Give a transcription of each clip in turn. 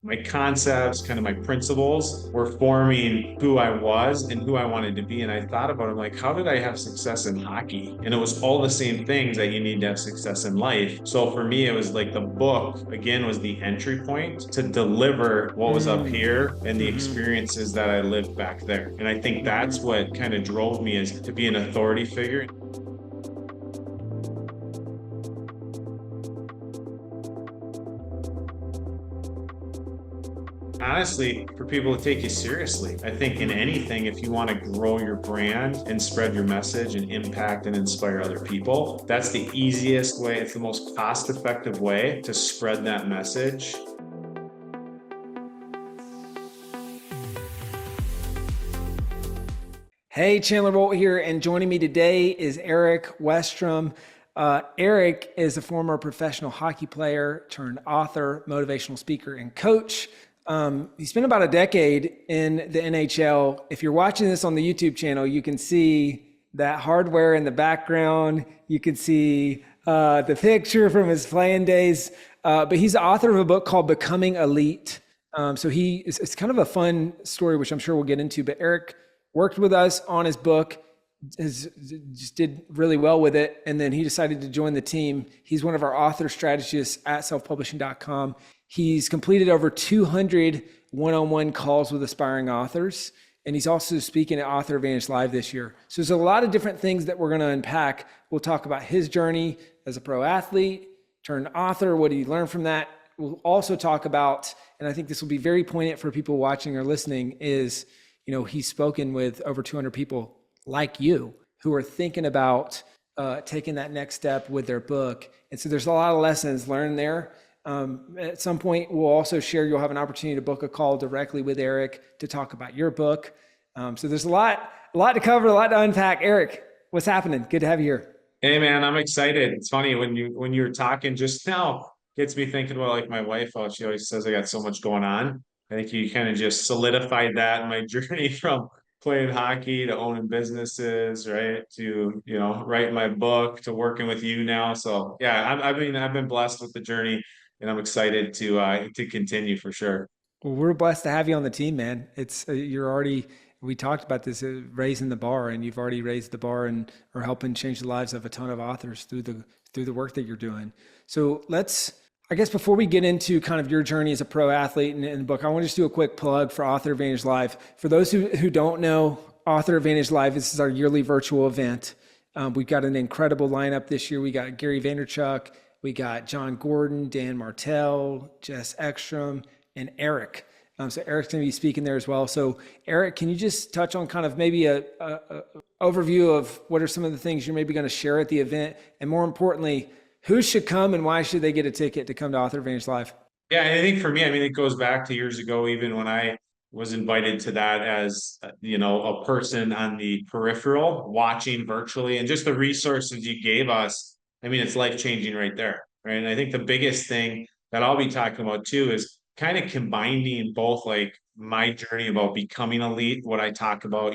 my concepts, kind of my principles were forming who I was and who I wanted to be. And I thought about it, I'm like, how did I have success in hockey? And it was all the same things that you need to have success in life. So for me, it was like the book, again, was the entry point to deliver what was up Mm. here and the Mm-hmm. experiences that I lived back there. And I think that's Mm-hmm. what kind of drove me is to be an authority figure. Honestly, for people to take you seriously. I think in Mm-hmm. anything, if you want to grow your brand and spread your message and impact and inspire other people, that's the easiest way. It's the most cost-effective way to spread that message. Hey, Chandler Bolt here, and joining me today is Erik Westrum. Erik is a former professional hockey player turned author, motivational speaker, and coach. He spent about a decade in the NHL. If you're watching this on the YouTube channel, you can see that hardware in the background. You can see the picture from his playing days. But he's the author of a book called Becoming Elite. It's kind of a fun story, which I'm sure we'll get into. But Erik worked with us on his book, just did really well with it. And then he decided to join the team. He's one of our author strategists at selfpublishing.com. He's completed over 200 one-on-one calls with aspiring authors. And he's also speaking at Author Advantage Live this year. So there's a lot of different things that we're going to unpack. We'll talk about his journey as a pro athlete, turned author, what did he learn from that? We'll also talk about, and I think this will be very poignant for people watching or listening, is he's spoken with over 200 people like you who are thinking about taking that next step with their book. And so there's a lot of lessons learned there. At some point, we'll also share, you'll have an opportunity to book a call directly with Erik to talk about your book. So there's a lot to cover, a lot to unpack. Erik, what's happening? Good to have you here. Hey man, I'm excited. It's funny when you were talking just now, gets me thinking about like my wife, how she always says I got so much going on. I think you kind of just solidified that in my journey from playing hockey to owning businesses, right? To, writing my book to working with you now. So yeah, I've been blessed with the journey and I'm excited to continue for sure. Well, we're blessed to have you on the team, man. You're already, we talked about this, raising the bar, and you've already raised the bar and are helping change the lives of a ton of authors through the work that you're doing. So I guess before we get into kind of your journey as a pro athlete and the book, I want to just do a quick plug for Author Advantage Live. For those who don't know, Author Advantage Live, this is our yearly virtual event. We've got an incredible lineup this year. We got Gary Vaynerchuk, we got John Gordon, Dan Martell, Jess Ekstrom, and Erik. So Erik's going to be speaking there as well. So Erik, can you just touch on kind of maybe a overview of what are some of the things you're maybe going to share at the event, and more importantly, who should come and why should they get a ticket to come to Author Advantage Live? Yeah, and I think for me, I mean, it goes back to years ago, even when I was invited to that as, a person on the peripheral watching virtually and just the resources you gave us. I mean, it's life changing right there. Right. And I think the biggest thing that I'll be talking about too is kind of combining both like my journey about becoming elite, what I talk about,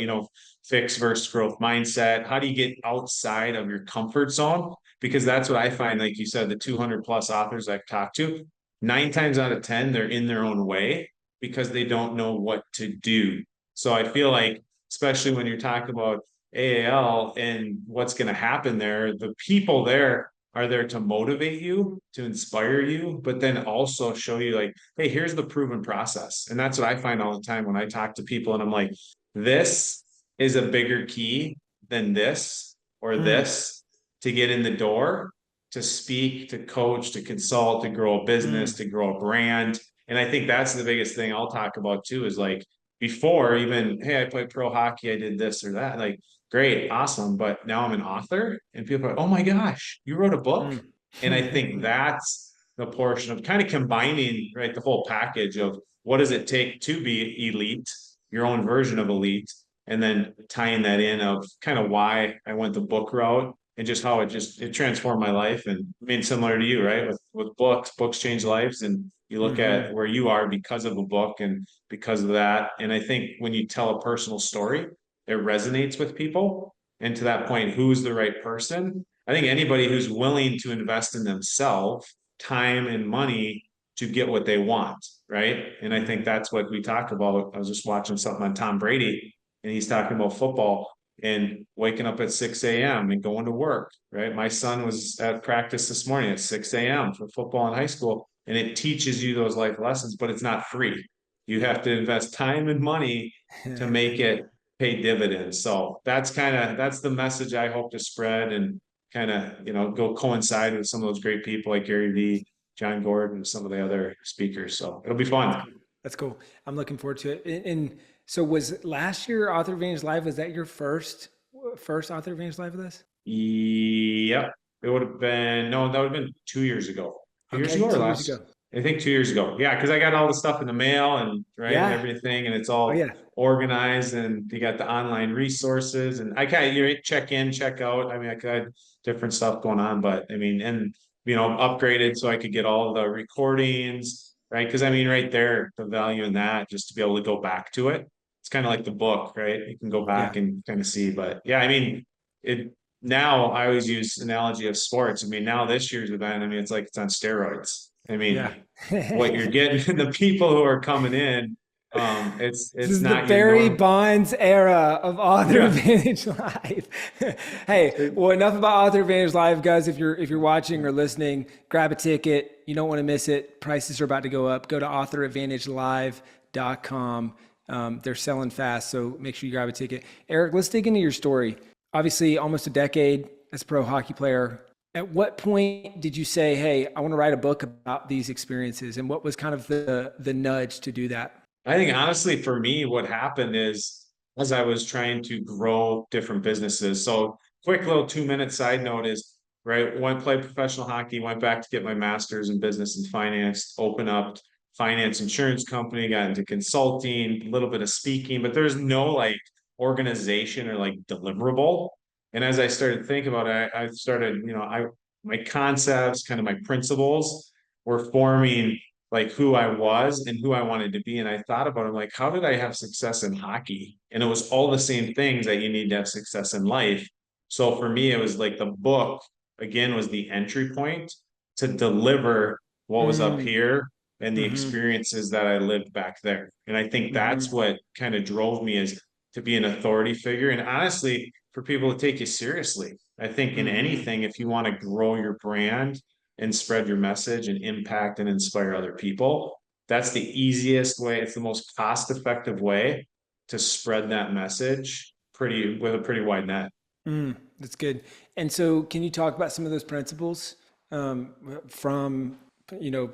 fixed versus growth mindset. How do you get outside of your comfort zone? Because that's what I find, like you said, the 200 plus authors I've talked to, 9 times out of 10, they're in their own way because they don't know what to do. So I feel like, especially when you're talking about AAL and what's going to happen there, the people there are there to motivate you, to inspire you, but then also show you, like, hey, here's the proven process. And that's what I find all the time when I talk to people and I'm like, this is a bigger key than this or Mm, this to get in the door, to speak, to coach, to consult, to grow a business, mm, to grow a brand. And I think that's the biggest thing I'll talk about too is like before even, hey, I played pro hockey, I did this or that. Like, great, awesome. But now I'm an author and people are, oh my gosh, you wrote a book. And I think mm. that's the portion of kind of combining, right, the whole package of what does it take to be elite, your own version of elite, and then tying that in of kind of why I went the book route and just how it transformed my life. And I mean, similar to you, right? With books change lives, and you look Hmm. at where you are because of a book and because of that. And I think when you tell a personal story, it resonates with people. And to that point, who's the right person? I think anybody who's willing to invest in themselves, time and money to get what they want, right? And I think that's what we talk about. I was just watching something on Tom Brady, and he's talking about football and waking up at 6 a.m. and going to work, right? My son was at practice this morning at 6 a.m. for football in high school, and it teaches you those life lessons, but it's not free. You have to invest time and money to make it pay dividends. So that's the message I hope to spread and kind of, go coincide with some of those great people like Gary Vee, John Gordon, some of the other speakers. So it'll be That's fun. cool. That's cool. I'm looking forward to it. And so was last year Author Advantage Live, was that your first Author Advantage Live with us? Yep. It would have been, no, that would have been 2 years ago. 2 years Okay, ago or 2 years last? ago. I think 2 years ago. Yeah, because I got all the stuff in the mail and right and Yeah. everything, and it's Oh all yeah. organized and you got the online resources and I kind of check in, check out. I mean, I had different stuff going on, but I mean, and upgraded so I could get all the recordings, right? Because I mean, right there, the value in that, just to be able to go back to it. It's kind of like the book, right? You can go Yeah. back and kind of see, but yeah, I mean, it now I always use analogy of sports. I mean, now this year's event, I mean, it's like it's on steroids. I Yeah. mean, what you're getting, the people who are coming in, This it's is the not your Barry norm. Bonds era of Author Yeah. Advantage Live. Hey, well, enough about Author Advantage Live, guys. If you're watching or listening, grab a ticket. You don't want to miss it. Prices are about to go up. Go to authoradvantagelive.com. They're selling fast, so make sure you grab a ticket. Erik, let's dig into your story. Obviously, almost a decade as a pro hockey player. At what point did you say, "Hey, I want to write a book about these experiences"? And what was kind of the nudge to do that? I think honestly, for me, what happened is as I was trying to grow different businesses. So, quick little 2 minute side note is right. Went play professional hockey, went back to get my master's in business and finance, open up finance insurance company, got into consulting, a little bit of speaking, but there's no like organization or like deliverable. And as I started to think about it, I started, my concepts, kind of my principles were forming like who I was and who I wanted to be. And I thought about it, like, how did I have success in hockey? And it was all the same things that you need to have success in life. So for me, it was like the book again was the entry point to deliver what was up Mm, here and the mm-hmm, experiences that I lived back there. And I think mm-hmm, that's what kind of drove me is to be an authority figure. And honestly, for people to take you seriously. I think in mm-hmm, anything, if you want to grow your brand and spread your message and impact and inspire other people. That's the easiest way. It's the most cost effective way to spread that message pretty with a pretty wide net. that's good. And so, can you talk about some of those principles from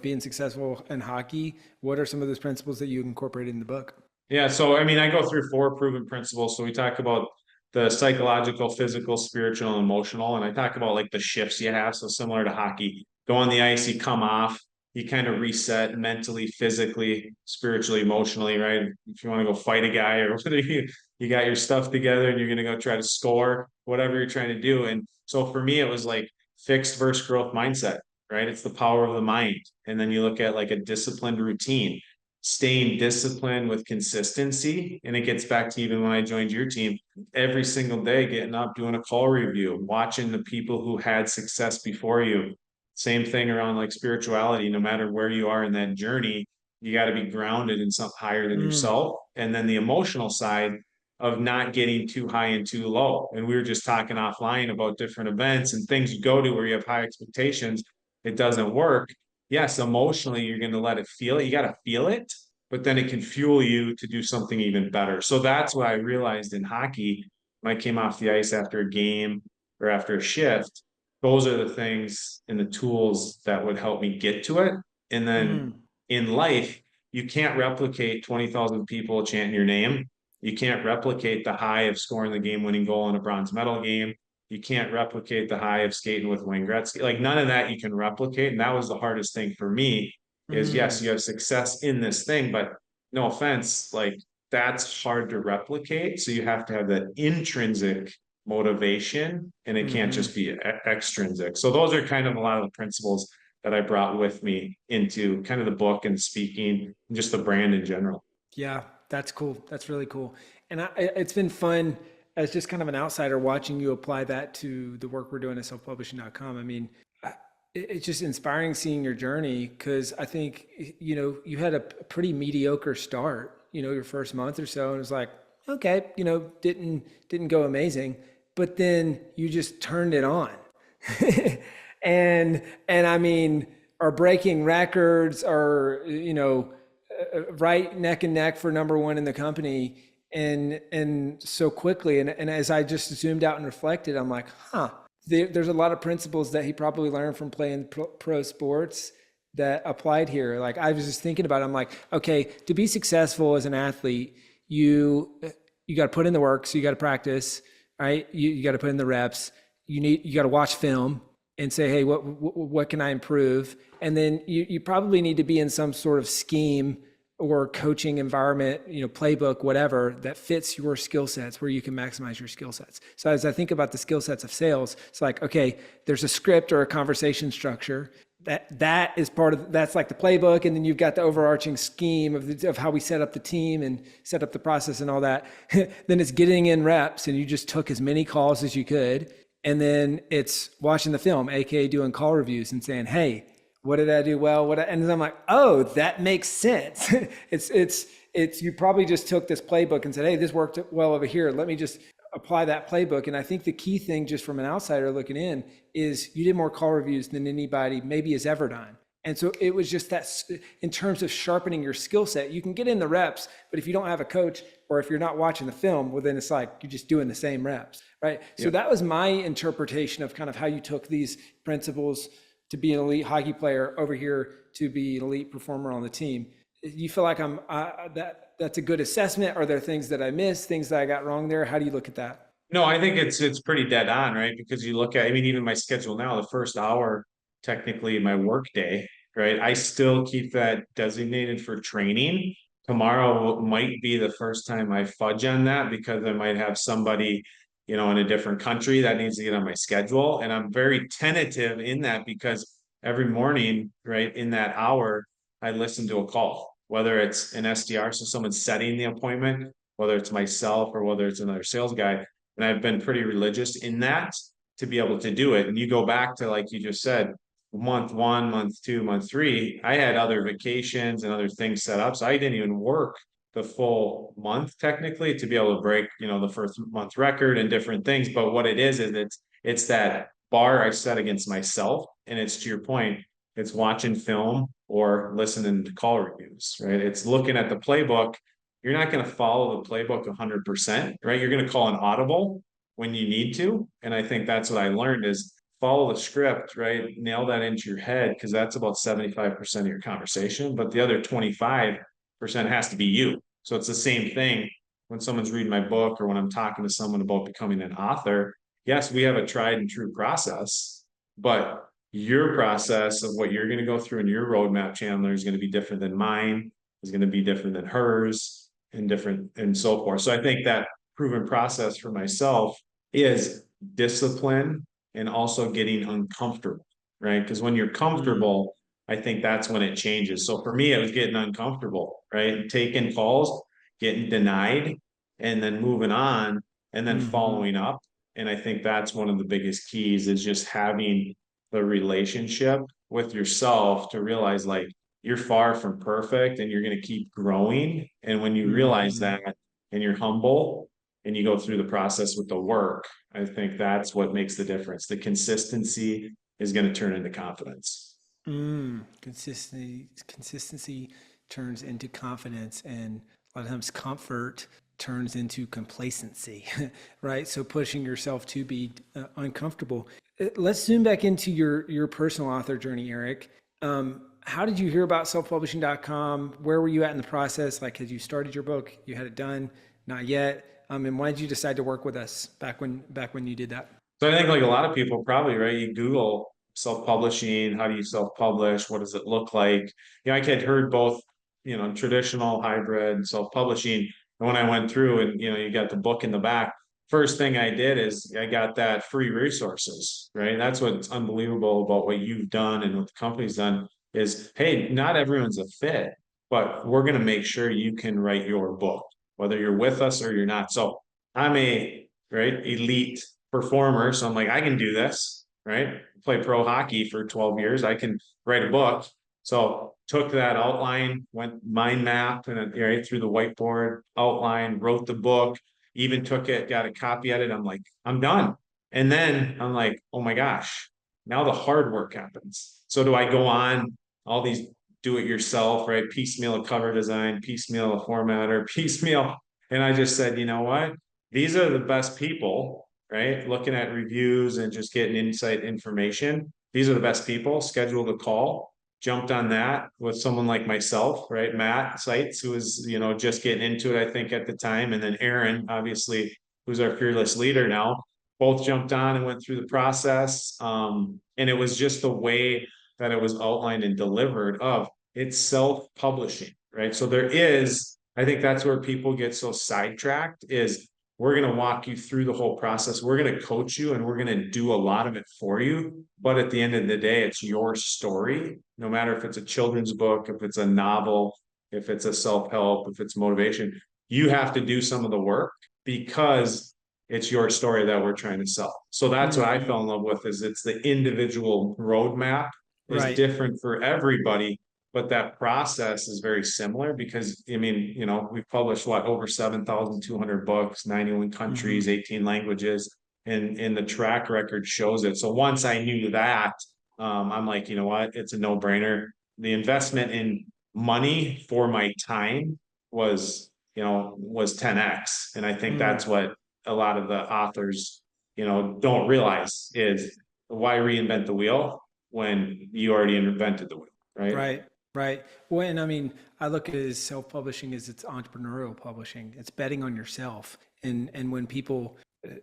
being successful in hockey? What are some of those principles that you incorporated in the book? Yeah. So, I mean, I go through four proven principles. So we talk about the psychological, physical, spiritual, and emotional. And I talk about like the shifts you have. So similar to hockey, go on the ice, you come off, you kind of reset mentally, physically, spiritually, emotionally, right? If you want to go fight a guy or whether you got your stuff together and you're going to go try to score, whatever you're trying to do. And so for me, it was like fixed versus growth mindset, right? It's the power of the mind. And then you look at like a disciplined routine, staying disciplined with consistency. And it gets back to even when I joined your team, every single day, getting up, doing a call review, watching the people who had success before you. Same thing around like spirituality, no matter where you are in that journey, you got to be grounded in something higher than Mm, yourself. And then the emotional side of not getting too high and too low. And we were just talking offline about different events and things you go to where you have high expectations. It doesn't work. Yes, emotionally, you're going to let it feel it. You got to feel it, but then it can fuel you to do something even better. So that's what I realized in hockey when I came off the ice after a game or after a shift. Those are the things and the tools that would help me get to it. And then mm, in life, you can't replicate 20,000 people chanting your name. You can't replicate the high of scoring the game winning goal in a bronze medal game. You can't replicate the high of skating with Wayne Gretzky. Like none of that you can replicate. And that was the hardest thing for me is yes, mm, you have success in this thing, but no offense, like that's hard to replicate. So you have to have that intrinsic motivation and it can't mm-hmm. just be extrinsic. So those are kind of a lot of the principles that I brought with me into kind of the book and speaking and just the brand in general. Yeah, that's cool. That's really cool. And it's been fun as just kind of an outsider watching you apply that to the work we're doing at selfpublishing.com. I mean, It's just inspiring seeing your journey, because I think, you had a pretty mediocre start, your first month or so, and it was like, okay, didn't go amazing, but then you just turned it on. And I mean, are breaking records, are, right neck and neck for number one in the company, and so quickly. And as I just zoomed out and reflected, I'm like, there's a lot of principles that he probably learned from playing pro sports that applied here. Like, I was just thinking about it. I'm like, okay, to be successful as an athlete, you got to put in the work. So you got to practice, right? You got to put in the reps. You got to watch film and say, hey, what can I improve? And then you probably need to be in some sort of scheme or coaching environment, playbook, whatever, that fits your skill sets, where you can maximize your skill sets. So as I think about the skill sets of sales, it's like, okay, there's a script or a conversation structure that is part of, that's like the playbook. And then you've got the overarching scheme of how we set up the team and set up the process and all that. Then it's getting in reps, and you just took as many calls as you could. And then it's watching the film, AKA doing call reviews and saying, hey, what did I do well? And I'm like, oh, that makes sense. it's you probably just took this playbook and said, hey, this worked well over here. Let me just apply that playbook. And I think the key thing, just from an outsider looking in, is you did more call reviews than anybody maybe has ever done. And so it was just that, in terms of sharpening your skill set, you can get in the reps, but if you don't have a coach, or if you're not watching the film, well, then it's like you're just doing the same reps, right? Yep. So that was my interpretation of kind of how you took these principles to be an elite hockey player over here to be an elite performer on the team. You feel like that's a good assessment? Are there things that I missed, things that I got wrong there? How do you look at that? No, I think it's pretty dead on, right? Because you look at, I mean, even my schedule now, the first hour, technically my work day, right? I still keep that designated for training. Tomorrow might be the first time I fudge on that, because I might have somebody, in a different country that needs to get on my schedule. And I'm very tentative in that, because every morning, right, in that hour, I listen to a call, whether it's an SDR, so someone's setting the appointment, whether it's myself or whether it's another sales guy. And I've been pretty religious in that to be able to do it. And you go back to, like you just said, month one, month two, month three, I had other vacations and other things set up. So I didn't even work the full month technically to be able to break, the first month record and different things. But what it is it's that bar I set against myself. And it's, to your point, it's watching film or listening to call reviews, right? It's looking at the playbook. You're not going to follow the playbook 100%, right? You're going to call an audible when you need to. And I think that's what I learned is follow the script, right? Nail that into your head, because that's about 75% of your conversation. But the other 25% has to be you. So it's the same thing when someone's reading my book or when I'm talking to someone about becoming an author. Yes, we have a tried and true process, but your process of what you're going to go through in your roadmap, Chandler, is going to be different than mine, is going to be different than hers, and different and so forth. So I think that proven process for myself is discipline and also getting uncomfortable, right? Because when you're comfortable, I think that's when it changes. So for me, it was getting uncomfortable, right? Taking calls, getting denied, and then moving on, and then following up. And I think that's one of the biggest keys, is just having the relationship with yourself to realize, like, you're far from perfect and you're going to keep growing. And when you realize that and you're humble and you go through the process with the work, I think that's what makes the difference. The consistency is going to turn into confidence. Consistency turns into confidence, and a lot of times comfort turns into complacency, right? So pushing yourself to be uncomfortable. Let's zoom back into your personal author journey, Erik. How did you hear about selfpublishing.com? Where were you at in the process? Like, had you started your book? You had it done? Not yet. And why did you decide to work with us back when you did that? So I think, like a lot of people probably, right, you Google self-publishing, how do you self-publish? What does it look like? I had heard both, traditional, hybrid, self-publishing. And when I went through and, you got the book in the back, first thing I did is I got that free resources, right? That's what's unbelievable about what you've done and what the company's done is, hey, not everyone's a fit, but we're going to make sure you can write your book, whether you're with us or you're not. So I'm a, right, elite performer. So I'm like, I can do this. right? Play pro hockey for 12 years. I can write a book. So took that outline, went mind map and right through the whiteboard outline, wrote the book, even took it, got a copy of it. I'm like, I'm done. And then I'm like, oh my gosh, now the hard work happens. So do I go on all these do it yourself, right? Piecemeal a cover design, piecemeal a formatter, piecemeal. And I just said, you know what? These are the best people, right? Looking at reviews and just getting insight information. These are the best people. Scheduled a call, jumped on that with someone like myself, right? Matt Seitz, who was, just getting into it, I think, at the time. And then Aaron, obviously, who's our fearless leader now, both jumped on and went through the process. And it was just the way that it was outlined and delivered of it's self-publishing, right? So there is, I think that's where people get so sidetracked is we're going to walk you through the whole process. We're going to coach you and we're going to do a lot of it for you. But at the end of the day, it's your story, no matter if it's a children's book, if it's a novel, if it's a self-help, if it's motivation, you have to do some of the work because it's your story that we're trying to sell. So that's what I fell in love with is it's the individual roadmap is Right. different for everybody, but that process is very similar because I mean, we've published over 7,200 books, 91 countries, 18 languages, and the track record shows it. So once I knew that, I'm like, you know what, it's a no-brainer. The investment in money for my time was 10x. And I think that's what a lot of the authors, don't realize is why reinvent the wheel when you already invented the wheel, right? Right, right. Well, and I mean, I look at it as self-publishing as it's entrepreneurial publishing. It's betting on yourself. And when people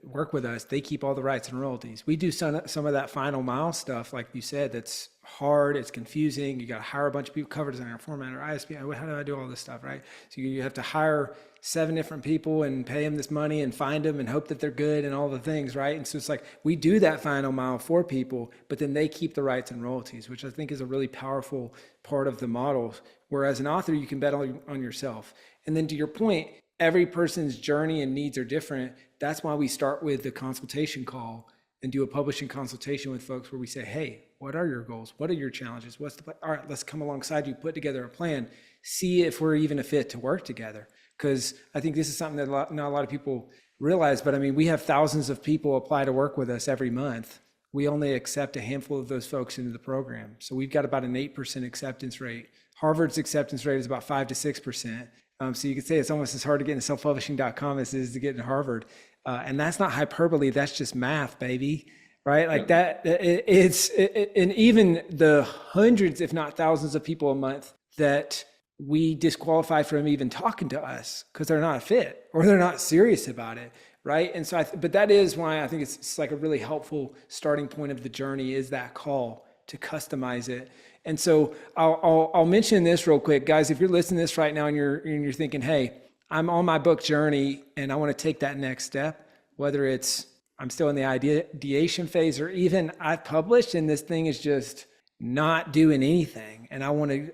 work with us, they keep all the rights and royalties. We do some of that final mile stuff, like you said, that's hard. It's confusing. You got to hire a bunch of people, cover designer, formatter, ISP. How do I do all this stuff, right? So you have to hire 7 different people and pay them this money and find them and hope that they're good and all the things, right? And so it's like we do that final mile for people, but then they keep the rights and royalties, which I think is a really powerful part of the model. Whereas an author, you can bet on yourself. And then to your point, every person's journey and needs are different. That's why we start with the consultation call and do a publishing consultation with folks where we say, hey, what are your goals? What are your challenges? What's the plan? All right, let's come alongside you, put together a plan, see if we're even a fit to work together. Because I think this is something that not a lot of people realize, but I mean, we have thousands of people apply to work with us every month. We only accept a handful of those folks into the program. So we've got about an 8% acceptance rate. Harvard's acceptance rate is about 5 to 6%. So you could say it's almost as hard to get into selfpublishing.com as it is to get into Harvard. And that's not hyperbole. That's just math, baby. Right? Like that, and even the hundreds, if not thousands of people a month that we disqualify from even talking to us because they're not a fit or they're not serious about it. Right. And so, but that is why I think it's like a really helpful starting point of the journey is that call to customize it. And so I'll mention this real quick, guys. If you're listening to this right now and you're thinking, hey, I'm on my book journey and I want to take that next step, whether it's I'm still in the ideation phase or even I've published and this thing is just not doing anything and I want to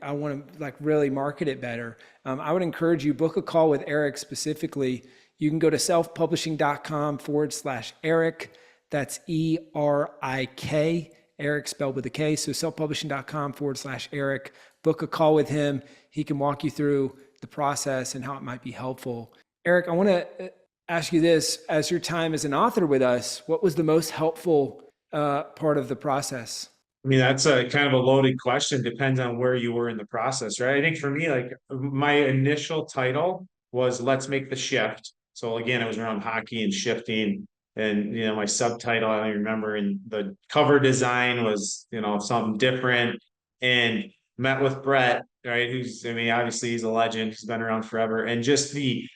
like really market it better. I would encourage you book a call with Erik specifically. You can go to selfpublishing.com/Erik. That's ERIK. Erik spelled with a K. So selfpublishing.com/Erik. Book a call with him. He can walk you through the process and how it might be helpful. Erik, I want to ask you this. As your time as an author with us, what was the most helpful part of the process? I mean, that's a kind of a loaded question. Depends on where you were in the process, right? I think for me, like my initial title was Let's Make the Shift. So again, it was around hockey and shifting. And, my subtitle, I remember, and the cover design was, something different. And met with Brett, right? Obviously he's a legend. He's been around forever. And just the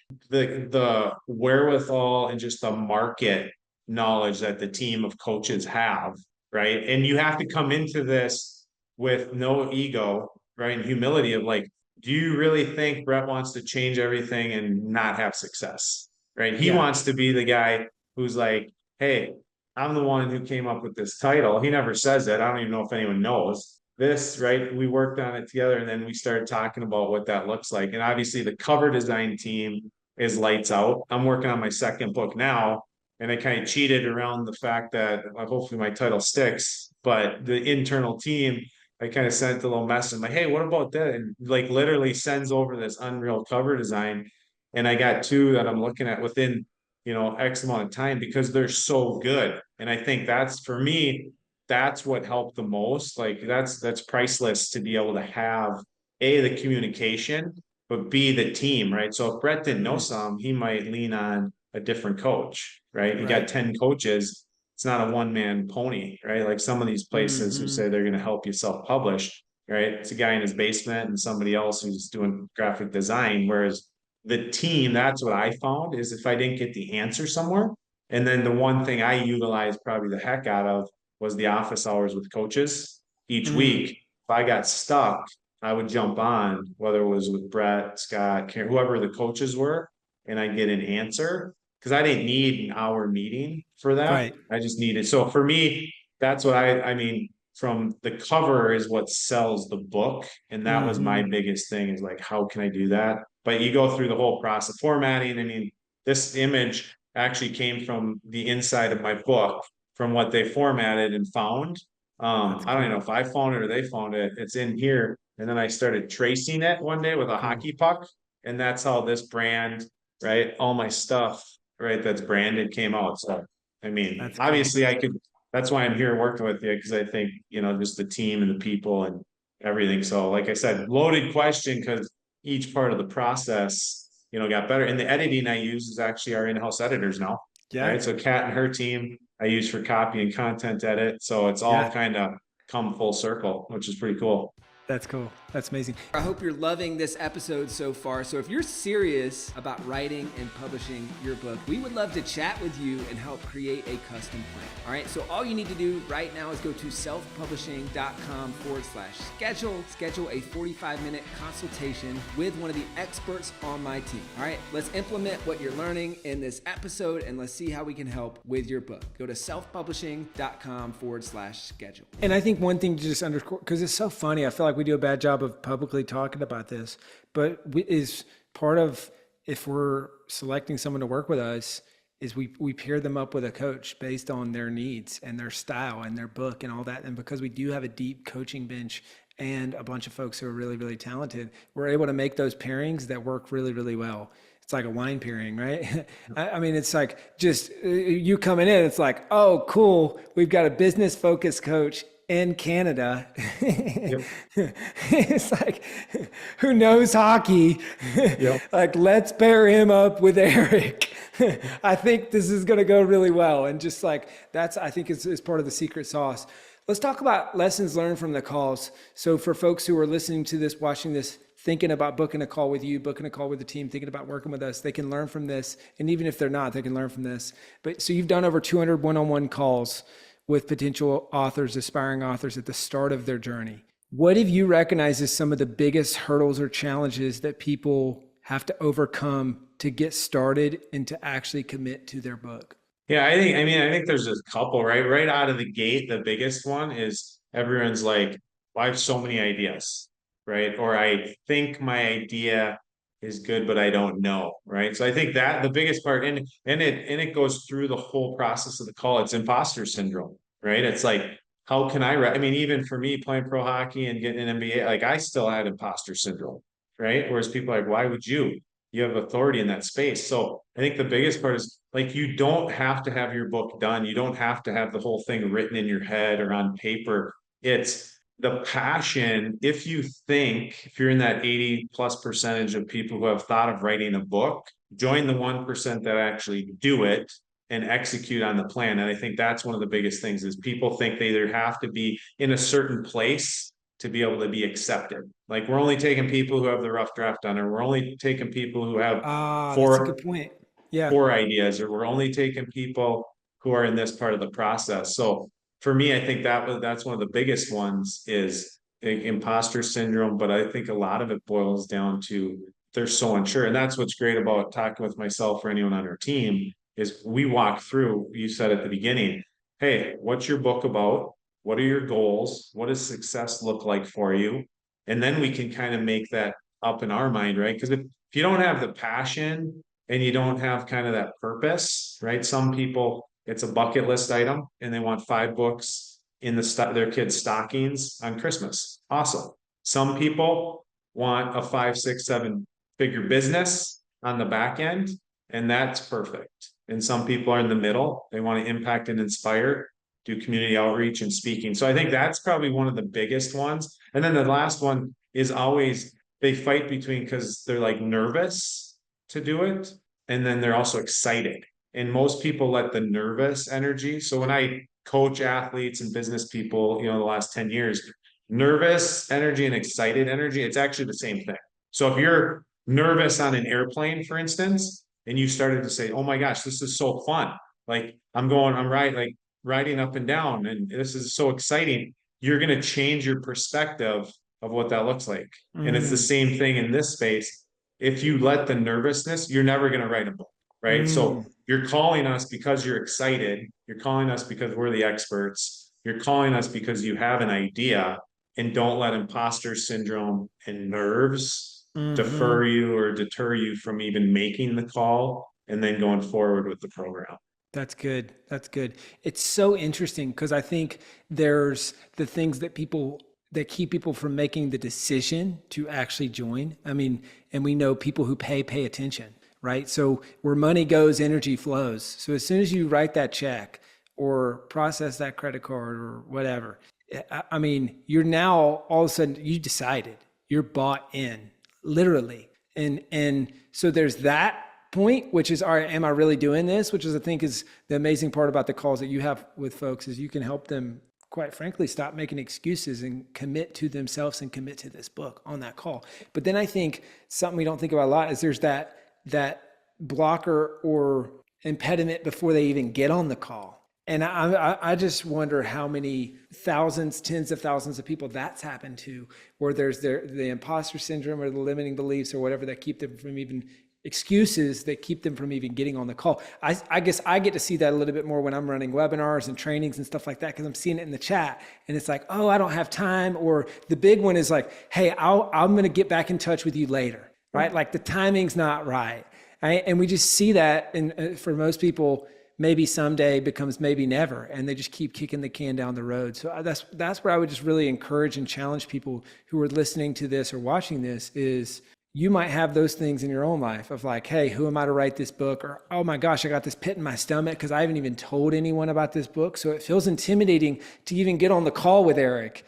wherewithal and just the market knowledge that the team of coaches have, right? And you have to come into this with no ego, right? And humility of like, do you really think Brett wants to change everything and not have success, right? He wants to be the guy who's like, hey, I'm the one who came up with this title. He never says that. I don't even know if anyone knows this, right? We worked on it together and then we started talking about what that looks like. And obviously the cover design team is lights out. I'm working on my second book now. and I kind of cheated around the fact that hopefully my title sticks, but the internal team, I kind of sent a little message like, hey, what about that? And like literally sends over this unreal cover design. And I got two that I'm looking at within, X amount of time because they're so good. And I think that's for me, that's what helped the most. Like that's priceless to be able to have A, the communication, but B, the team, right? So if Brett didn't know Mhm. some, he might lean on a different coach, right? You got Right. 10 coaches. It's not a one-man pony, right? Like some of these places who Hmm. say they're going to help you self-publish, right? It's a guy in his basement and somebody else who's doing graphic design. Whereas the team, that's what I found is if I didn't get the answer somewhere, and then the one thing I utilized probably the heck out of was the office hours with coaches each Mm. week. If I got stuck, I would jump on, whether it was with Brett, Scott, Karen, whoever the coaches were, and I'd get an answer because I didn't need an hour meeting for that. Right. I just needed. So for me, that's what I mean, from the cover is what sells the book. And that was my Hmm. biggest thing is like, how can I do that? But you go through the whole process formatting. I mean, this image actually came from the inside of my book from what they formatted and found. That's I don't even cool. know if I found it or they found it. It's in here. And then I started tracing it one day with a Cool. hockey puck. And that's how this brand, right? All my stuff, right, that's branded came out. So, I mean, That's cool. obviously I could, that's why I'm here working with you because I think, just the team and the people and everything. So, like I said, loaded question because each part of the process, got better. And the editing I use is actually our in-house editors now, Yeah. right? So, Kat and her team I use for copy and content edit. So, it's all Yeah. kind of come full circle, which is pretty cool. That's cool. That's amazing. I hope you're loving this episode so far. So if you're serious about writing and publishing your book, we would love to chat with you and help create a custom plan. All right. So all you need to do right now is go to selfpublishing.com/schedule. Schedule a 45-minute consultation with one of the experts on my team. All right. Let's implement what you're learning in this episode and let's see how we can help with your book. Go to selfpublishing.com/schedule. And I think one thing to just underscore, because it's so funny, I feel like we do a bad job of publicly talking about this, but is part of, if we're selecting someone to work with us, is we pair them up with a coach based on their needs and their style and their book and all that. And because we do have a deep coaching bench and a bunch of folks who are really, really talented, we're able to make those pairings that work really, really well. It's like a wine pairing, right? I mean, it's like just you coming in, it's like, oh, cool. We've got a business focused coach in Canada. Yep. It's like, who knows hockey? Yep. Like, let's pair him up with Erik. I think this is going to go really well. And just like, that's, I think is part of the secret sauce. Let's talk about lessons learned from the calls. So for folks who are listening to this, watching this, thinking about booking a call with you, booking a call with the team, thinking about working with us, they can learn from this. And even if they're not, they can learn from this. But so you've done over 200 one-on-one calls with potential authors, aspiring authors at the start of their journey. What have you recognized as some of the biggest hurdles or challenges that people have to overcome to get started and to actually commit to their book? Yeah, I think there's a couple, right? Right out of the gate, the biggest one is everyone's like, well, I have so many ideas, right? Or I think my idea is good, but I don't know, right? So I think that the biggest part, and it goes through the whole process of the call. It's imposter syndrome, right? It's like, how can I mean, even for me playing pro hockey and getting an MBA, like I still had imposter syndrome, right? Whereas people are like, why would you? You have authority in that space. So I think the biggest part is like you don't have to have your book done. You don't have to have the whole thing written in your head or on paper. It's the passion. If you're in that 80 plus percentage of people who have thought of writing a book, join the 1% that actually do it and execute on the plan. And I think that's one of the biggest things is people think they either have to be in a certain place to be able to be accepted. Like we're only taking people who have the rough draft done, or we're only taking people who have Ah, that's a good four point. Yeah. four ideas, or we're only taking people who are in this part of the process. So for me, I think that's one of the biggest ones is imposter syndrome. But I think a lot of it boils down to they're so unsure. And that's what's great about talking with myself or anyone on our team is we walk through, you said at the beginning, hey, what's your book about? What are your goals? What does success look like for you? And then we can kind of make that up in our mind, right? Because if you don't have the passion and you don't have kind of that purpose, right? Some people, it's a bucket list item and they want 5 books in their kids' stockings on Christmas. Awesome. Some people want a 5, 6, 7 figure business on the back end, and that's perfect. And some people are in the middle. They want to impact and inspire, do community outreach and speaking. So I think that's probably one of the biggest ones. And then the last one is always they fight between, because they're like nervous to do it, and then they're also excited. And most people let the nervous energy. So when I coach athletes and business people, the last 10 years, nervous energy and excited energy, it's actually the same thing. So if you're nervous on an airplane, for instance, and you started to say, oh my gosh, this is so fun. Like I'm riding up and down, and this is so exciting. You're going to change your perspective of what that looks like. And it's the same thing in this space. If you let the nervousness, you're never going to write a book, right? So you're calling us because you're excited. You're calling us because we're the experts. You're calling us because you have an idea, and don't let imposter syndrome and nerves defer you or deter you from even making the call and then going forward with the program. That's good. That's good. It's so interesting because I think there's the things that keep people from making the decision to actually join. I mean, and we know people who pay attention, right? So where money goes, energy flows. So as soon as you write that check or process that credit card or whatever, I mean, you're now all of a sudden you decided, you're bought in, literally. And so there's that point, which is, all right, am I really doing this? Which is, I think, is the amazing part about the calls that you have with folks, is you can help them, quite frankly, stop making excuses and commit to themselves and commit to this book on that call. But then I think something we don't think about a lot is there's that blocker or impediment before they even get on the call. And I just wonder how many thousands, tens of thousands of people that's happened to, where there's the imposter syndrome or the limiting beliefs or whatever that keep them from even excuses that keep them from even getting on the call. I guess I get to see that a little bit more when I'm running webinars and trainings and stuff like that, because I'm seeing it in the chat and it's like, oh, I don't have time. Or the big one is like, hey, I'm going to get back in touch with you later, right? Like the timing's not right. And we just see that. And for most people, maybe someday becomes maybe never, and they just keep kicking the can down the road. So that's where I would just really encourage and challenge people who are listening to this or watching this is, you might have those things in your own life of like, hey, who am I to write this book? Or, oh my gosh, I got this pit in my stomach because I haven't even told anyone about this book. So it feels intimidating to even get on the call with Erik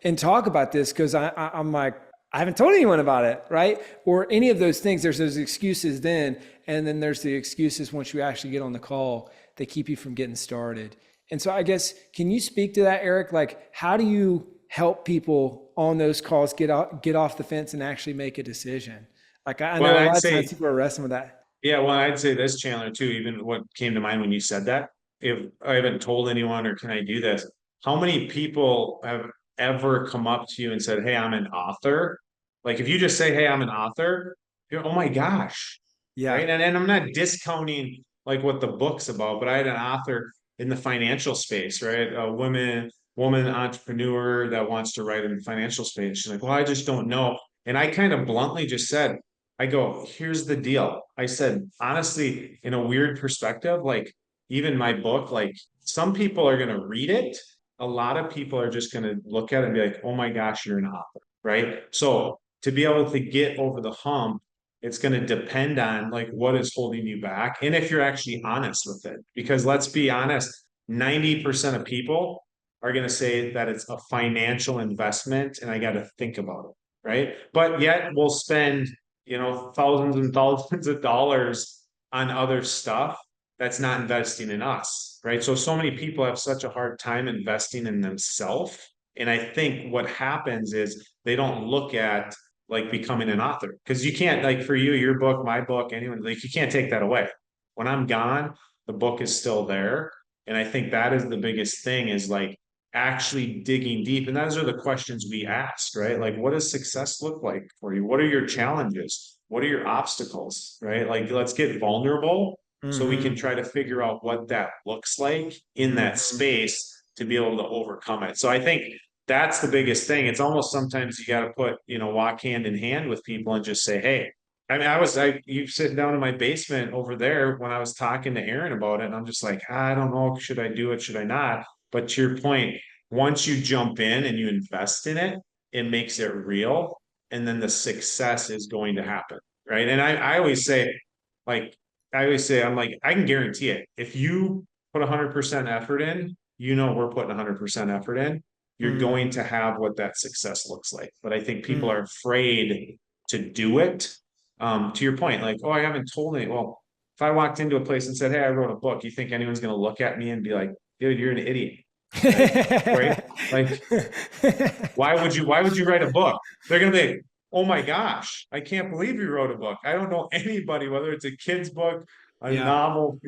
and talk about this because I'm like, I haven't told anyone about it, right? Or any of those things. There's those excuses then, and then there's the excuses once you actually get on the call that keep you from getting started. And so I guess, can you speak to that, Erik? Like, how do you help people on those calls get off the fence and actually make a decision? Like, I know a lot of times people are wrestling with that. Yeah, well, I'd say this, Chandler, too, even what came to mind when you said that, if I haven't told anyone or can I do this, how many people have ever come up to you and said, hey, I'm an author? Like if you just say, hey, I'm an author, you're, oh my gosh. Yeah. Right. And I'm not discounting like what the book's about, but I had an author in the financial space, right? A woman entrepreneur that wants to write in the financial space. She's like, well, I just don't know. And I kind of bluntly just said, I go, here's the deal. I said, honestly, in a weird perspective, like even my book, like some people are going to read it. A lot of people are just going to look at it and be like, oh my gosh, you're an author, right? So to be able to get over the hump, it's going to depend on like what is holding you back. And if you're actually honest with it, because let's be honest, 90% of people are going to say that it's a financial investment and I got to think about it. Right. But yet we'll spend, thousands and thousands of dollars on other stuff that's not investing in us. Right. So many people have such a hard time investing in themselves. And I think what happens is they don't look at like becoming an author, because you can't, like for you, your book, my book, anyone, like you can't take that away. When I'm gone, the book is still there. And I think that is the biggest thing, is like actually digging deep. And those are the questions we ask, right? Like, what does success look like for you? What are your challenges? What are your obstacles, right? Like, let's get vulnerable so we can try to figure out what that looks like in that space to be able to overcome it. So I think that's the biggest thing. It's almost sometimes you got to walk hand in hand with people and just say, hey, I mean, you sitting down in my basement over there when I was talking to Aaron about it, and I'm just like, I don't know, should I do it? Should I not? But to your point, once you jump in and you invest in it, it makes it real, and then the success is going to happen, right? And I always say, like, I'm like, I can guarantee it. If you put 100% effort in, we're putting 100% effort in, you're Mm, going to have what that success looks like. But I think people mm. are afraid to do it, to your point, like, oh, I haven't told any. Well, if I walked into a place and said, hey, I wrote a book, you think anyone's going to look at me and be like, dude, you're an idiot? Like, right? Like, why would you write a book? They're going to be like, oh my gosh, I can't believe you wrote a book. I don't know anybody, whether it's a kid's book, a Yeah, novel,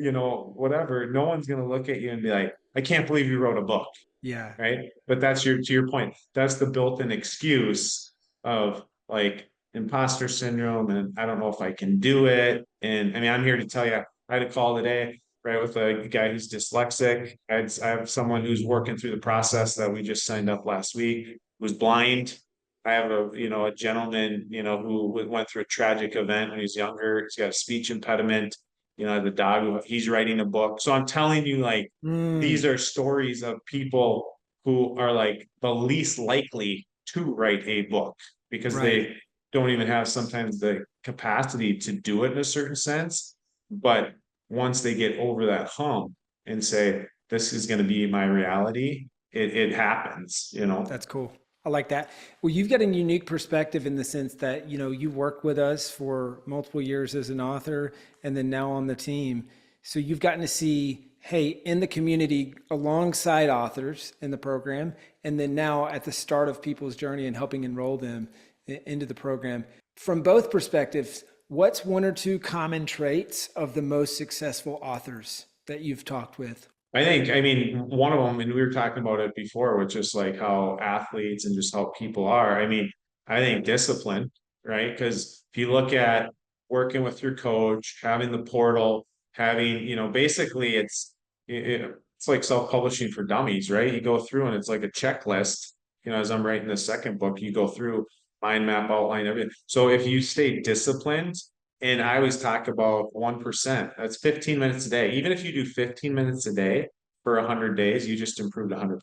whatever. No one's going to look at you and be like, I can't believe you wrote a book, yeah, right? But that's to your point. That's the built-in excuse of like imposter syndrome, and I don't know if I can do it. And I mean, I'm here to tell you, I had a call today, right, with a guy who's dyslexic. I have someone who's working through the process that we just signed up last week, who's blind. I have a gentleman, who went through a tragic event when he was younger. He's got a speech impediment. The dog, he's writing a book. So I'm telling you, like, mm, these are stories of people who are like the least likely to write a book because right. they don't even have sometimes the capacity to do it in a certain sense. But once they get over that hump and say, this is going to be my reality, it happens. That's cool. I like that. Well, you've got a unique perspective in the sense that, you work with us for multiple years as an author and then now on the team. So you've gotten to see, hey, in the community alongside authors in the program, and then now at the start of people's journey and helping enroll them into the program. From both perspectives, what's one or two common traits of the most successful authors that you've talked with? I mean, one of them, and we were talking about it before, which is like how athletes and just how people are. I mean, I think discipline, right? Because if you look at working with your coach, having the portal, having, basically it's like self-publishing for dummies, right? You go through and it's like a checklist. As I'm writing the second book, you go through mind map, outline, everything. So if you stay disciplined, and I always talk about 1%. That's 15 minutes a day. Even if you do 15 minutes a day for 100 days, you just improved 100%.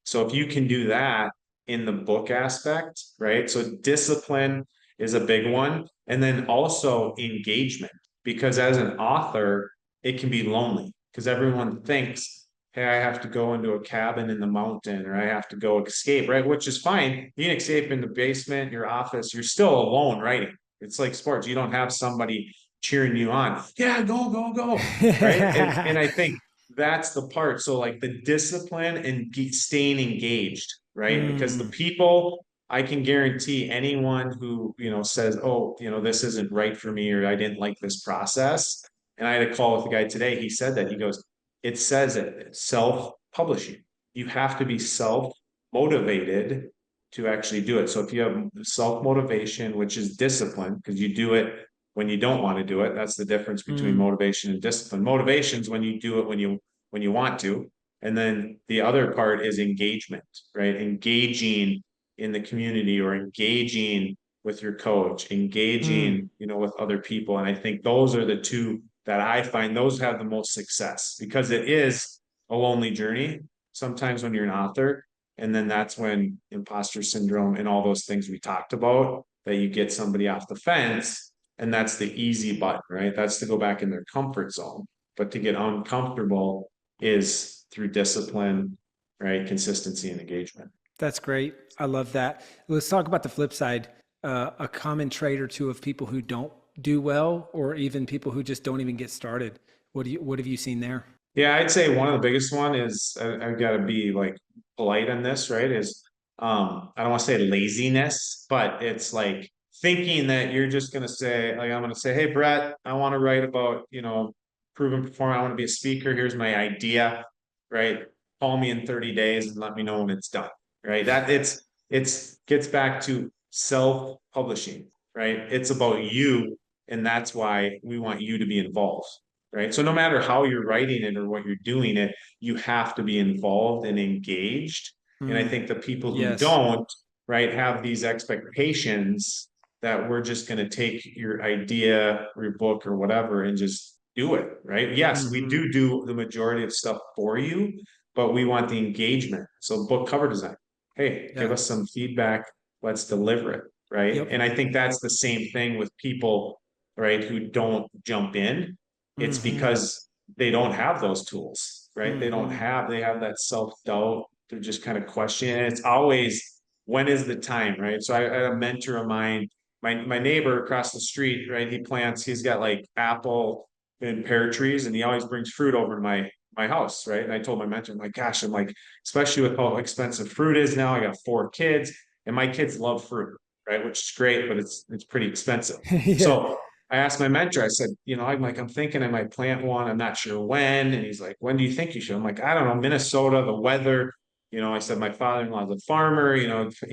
So if you can do that in the book aspect, right? So discipline is a big one. And then also engagement, because as an author, it can be lonely because everyone thinks, hey, I have to go into a cabin in the mountain or I have to go escape, right? Which is fine. You can escape in the basement, your office, you're still alone writing. It's like sports. You don't have somebody cheering you on. Yeah, go, go, go. Right. And I think that's the part. So like the discipline and staying engaged, right? Because the Mm, people, I can guarantee anyone who, says, oh, this isn't right for me or I didn't like this process. And I had a call with a guy today. He said that he goes, it says it self-publishing. You have to be self-motivated to actually do it. So if you have self-motivation, which is discipline, because you do it when you don't want to do it, that's the difference between mm, motivation and discipline. Motivation is when you do it when you want to. And then the other part is engagement, right? Engaging in the community or engaging with your coach, mm, engaging, with other people. And I think those are the two that I find those have the most success because it is a lonely journey. Sometimes when you're an author, and then that's when imposter syndrome and all those things we talked about, that you get somebody off the fence. And that's the easy button, right? That's to go back in their comfort zone. But to get uncomfortable is through discipline, right? Consistency and engagement. that's great. I love that. Let's talk about the flip side. A common trait or two of people who don't do well, or even people who just don't even get started. What have you seen there? Yeah, I'd say one of the biggest one is I've got to be like polite on this, right? Is I don't want to say laziness, but it's like thinking that you're just gonna say, like I'm gonna say, hey Brett, I want to write about, proven performer, I want to be a speaker. Here's my idea, right? Call me in 30 days and let me know when it's done. Right. That it's gets back to self-publishing, right? It's about you, and that's why we want you to be involved, right? So no matter how you're writing it or what you're doing it, you have to be involved and engaged. And I Mm, think the people who yes. don't, right, have these expectations that we're just going to take your idea or your book or whatever and just do it, right? Yes, we do the majority of stuff for you, but we want the engagement. So book cover design. Hey, give Yeah. us some feedback. Let's deliver it, right? Yep. And I think that's the same thing with people, right, who don't jump in. It's because they don't have those tools, right? They have that self-doubt. They're just kind of questioning. And it's always, when is the time, right? So I had a mentor of mine, my neighbor across the street, right? He's got like apple and pear trees, and he always brings fruit over to my house, right? And I told my mentor, I'm like, gosh, I'm like, especially with how expensive fruit is now. I got 4 kids, and my kids love fruit, right? Which is great, but it's pretty expensive. Yeah. So I asked my mentor, I said, I'm thinking I might plant one. I'm not sure when. And he's like, when do you think you should? I'm like, I don't know, Minnesota, the weather. I said, my father-in-law's a farmer, he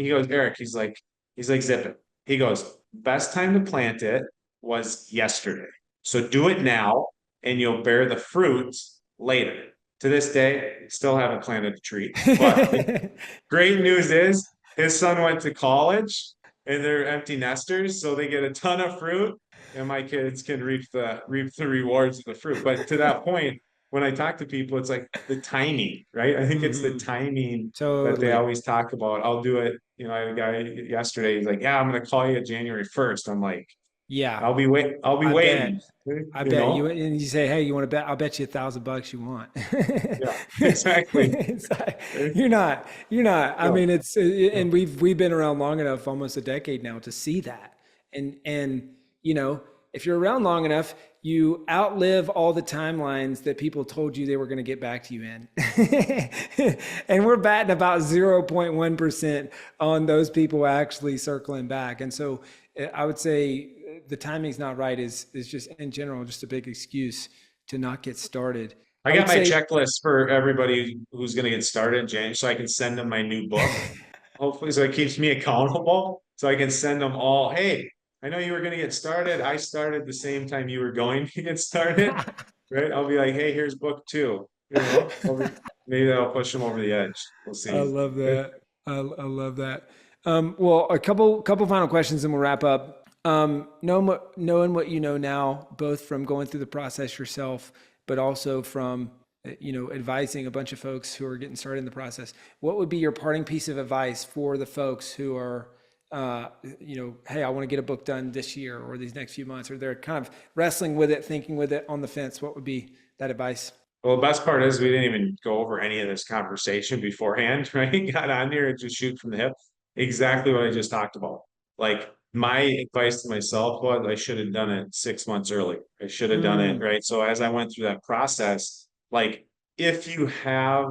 goes, Erik, he's like, zip it. He goes, best time to plant it was yesterday. So do it now and you'll bear the fruits later. To this day, still haven't planted a tree. But the great news is his son went to college and they're empty nesters, so they get a ton of fruit, and my kids can reap the rewards of the fruit. But to that point, when I talk to people, it's like the timing, right? I think it's the timing that they Totally. always talk about. I'll do it. I had a guy yesterday, he's like, yeah, I'm gonna call you January 1st. I'm like, Yeah. I'll be I bet. waiting, I bet you, and you say, hey, you want to bet? I'll bet you $1,000 you want. Yeah, exactly. It's like, you're not. I No, mean, and we've been around long enough, almost a decade now, to see that. And, if you're around long enough, you outlive all the timelines that people told you they were going to get back to you in. And we're batting about 0.1% on those people actually circling back. And so I would say the timing's not right is just in general just a big excuse to not get started. I I got would my say, checklist for everybody who's going to get started in January, so I can send them my new book. Hopefully, so it keeps me accountable. So I can send them all. Hey, I know you were going to get started. I started the same time you were going to get started, right? I'll be like, hey, here's book 2. Maybe that'll push them over the edge. We'll I see. love that. I love that. Well, a couple final questions and we'll wrap up. Knowing what you know now, both from going through the process yourself, but also from advising a bunch of folks who are getting started in the process. What would be your parting piece of advice for the folks who are, hey, I want to get a book done this year or these next few months, or they're kind of wrestling with it, thinking with it on the fence? What would be that advice? Well, the best part is we didn't even go over any of this conversation beforehand, right? Got on here and just shoot from the hip. Exactly what I just talked about. Like my advice to myself was I should have done it 6 months early. I should have done it, Mm, right? So as I went through that process, like if you have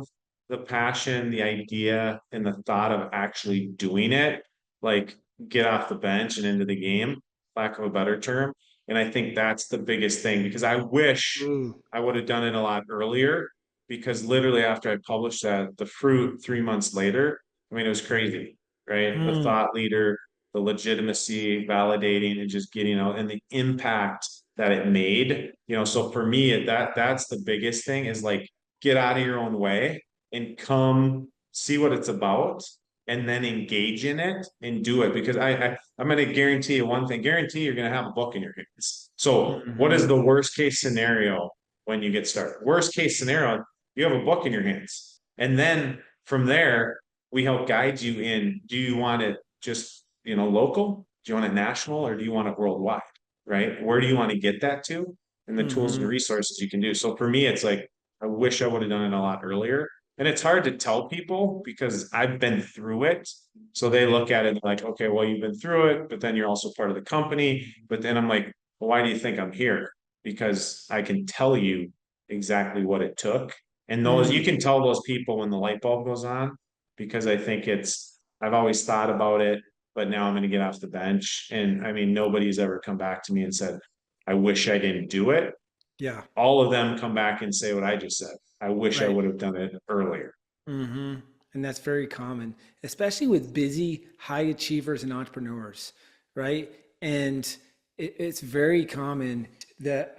the passion, the idea, and the thought of actually doing it, like get off the bench and into the game, lack of a better term. And I think that's the biggest thing because I wish ooh, I would have done it a lot earlier because literally after I published that, the fruit 3 months later, I mean, it was crazy, right? The mm, thought leader, the legitimacy, validating, and just getting out and the impact that it made, so for me, that's the biggest thing is like get out of your own way and come see what it's about and then engage in it and do it because I'm going to guarantee you one thing, guarantee you're going to have a book in your hands. So what is mhm, the worst case scenario when you get started? Worst case scenario, you have a book in your hands. And then from there, we help guide you in, do you want it just, local? Do you want it national or do you want it worldwide? Right? Where do you want to get that to? And the tools and mhm. resources you can do. So for me, it's like, I wish I would have done it a lot earlier. And it's hard to tell people because I've been through it. So they look at it like, okay, well, you've been through it, but then you're also part of the company. But then I'm like, well, why do you think I'm here? Because I can tell you exactly what it took. And you Mm, can tell those people when the light bulb goes on, because I think I've always thought about it, but now I'm going to get off the bench. And I mean, nobody's ever come back to me and said, I wish I didn't do it. yeah, All of them come back and say what I just said. I wish I right. would have done it earlier. Hmm. And that's very common, especially with busy high achievers and entrepreneurs, right? And it's very common that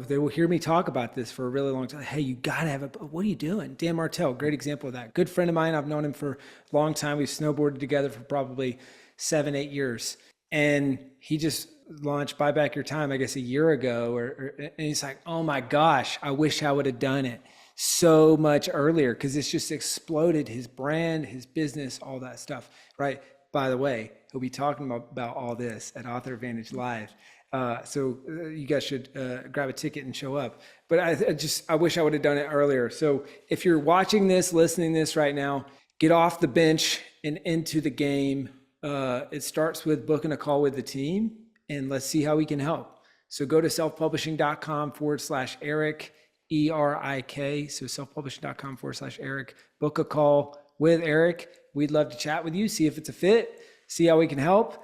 they will hear me talk about this for a really long time. Hey, you got to have what are you doing? Dan Martell, great example of that. Good friend of mine. I've known him for a long time. We've snowboarded together for probably 7, 8 years. And he just launched Buy Back Your Time, I guess a year ago, and he's like, oh my gosh, I wish I would have done it so much earlier, because it's just exploded his brand, his business, all that stuff, right? By the way, he'll be talking about all this at Author Advantage Live. So you guys should grab a ticket and show up. But I wish I would have done it earlier. So if you're watching this, listening to this right now, get off the bench and into the game. It starts with booking a call with the team, and let's see how we can help. So go to selfpublishing.com/Erik, ERIK. So selfpublishing.com/Erik. Book a call with Erik. We'd love to chat with you, see if it's a fit, see how we can help,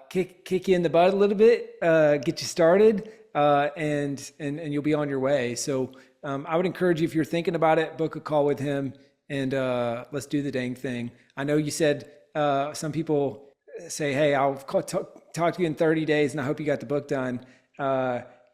kick you in the butt a little bit, get you started, and you'll be on your way. So I would encourage you, if you're thinking about it, book a call with him, and let's do the dang thing. I know you said some people say, hey, I'll talk to you in 30 days, and I hope you got the book done.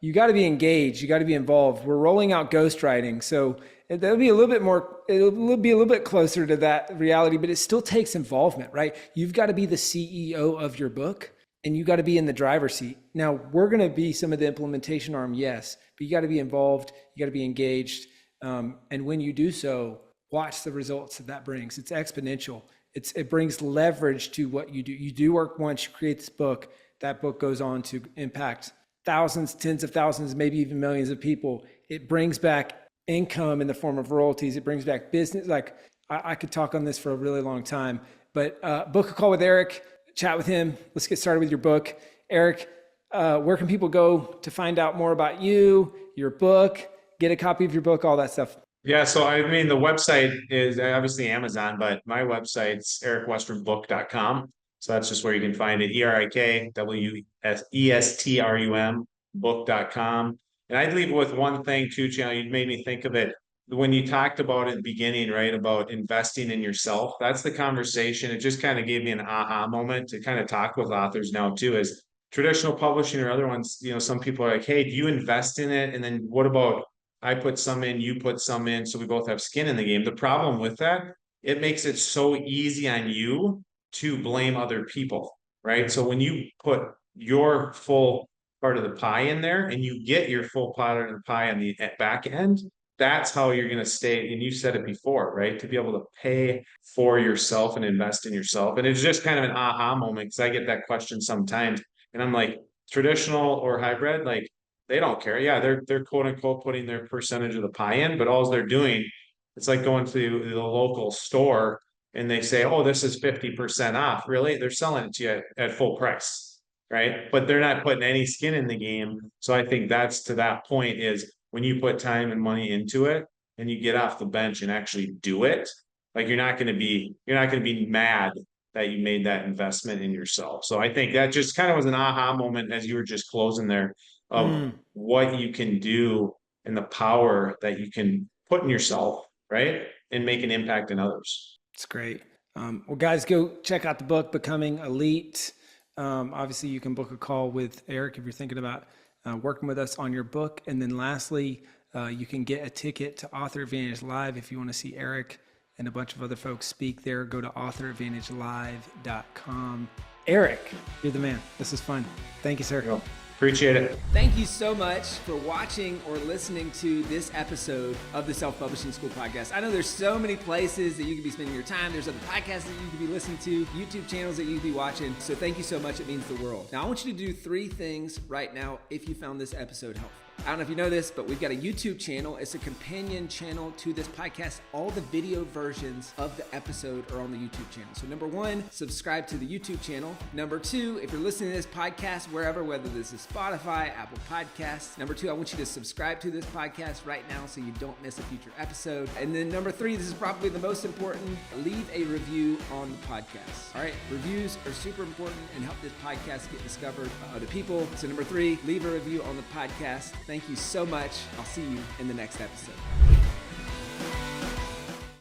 You got to be engaged. You got to be involved. We're rolling out ghostwriting. So it'll be a little bit closer to that reality, but it still takes involvement, right? You've got to be the CEO of your book, and you got to be in the driver's seat. Now, we're going to be some of the implementation arm, yes, but you got to be involved. You got to be engaged. And when you do so, watch the results that brings. It's exponential. It brings leverage to what you do. You do work once, you create this book, that book goes on to impact thousands, tens of thousands, maybe even millions of people. It brings back income in the form of royalties. It brings back business. Like I could talk on this for a really long time, but book a call with Erik, chat with him. Let's get started with your book. Erik, where can people go to find out more about you, your book, get a copy of your book, all that stuff? Yeah, so I mean, the website is obviously Amazon, but my website's erikwestrum.com. So that's just where you can find it. ERIKWESTRUM book.com. And I'd leave with one thing too, Channel. You made me think of it when you talked about at the beginning, right? About investing in yourself. That's the conversation. It just kind of gave me an aha moment to kind of talk with authors now too, is traditional publishing or other ones, some people are like, hey, do you invest in it? And then what about I put some in, you put some in, so we both have skin in the game. The problem with that, it makes it so easy on you to blame other people, right? So when you put your full part of the pie in there and you get your full part of the pie on the back end, that's how you're going to stay. And you said it before, right? To be able to pay for yourself and invest in yourself. And it's just kind of an aha moment, because I get that question sometimes. And I'm like, traditional or hybrid, like, they don't care. Yeah, they're quote unquote putting their percentage of the pie in, but all they're doing, it's like going to the local store and they say, oh, this is 50% off. Really? They're selling it to you at full price, right? But they're not putting any skin in the game. So I think that's to that point, is when you put time and money into it and you get off the bench and actually do it, like you're not going to be mad that you made that investment in yourself. So I think that just kind of was an aha moment as you were just closing there, of what you can do and the power that you can put in yourself, right? And make an impact in others. It's great. Well, guys, go check out the book, Becoming Elite. Obviously, you can book a call with Erik if you're thinking about working with us on your book. And then lastly, you can get a ticket to Author Advantage Live if you want to see Erik and a bunch of other folks speak there. Go to authoradvantagelive.com. Erik, you're the man. This is fun. Thank you, sir. Cool. Appreciate it. Thank you so much for watching or listening to this episode of the Self-Publishing School podcast. I know there's so many places that you could be spending your time. There's other podcasts that you could be listening to, YouTube channels that you could be watching. So thank you so much. It means the world. Now, I want you to do 3 things right now if you found this episode helpful. I don't know if you know this, but we've got a YouTube channel. It's a companion channel to this podcast. All the video versions of the episode are on the YouTube channel. So number 1, subscribe to the YouTube channel. Number 2, if you're listening to this podcast wherever, whether this is Spotify, Apple Podcasts. Number 2, I want you to subscribe to this podcast right now so you don't miss a future episode. And then number 3, this is probably the most important, leave a review on the podcast. All right, reviews are super important and help this podcast get discovered by other people. So number 3, leave a review on the podcast. Thank you so much. I'll see you in the next episode.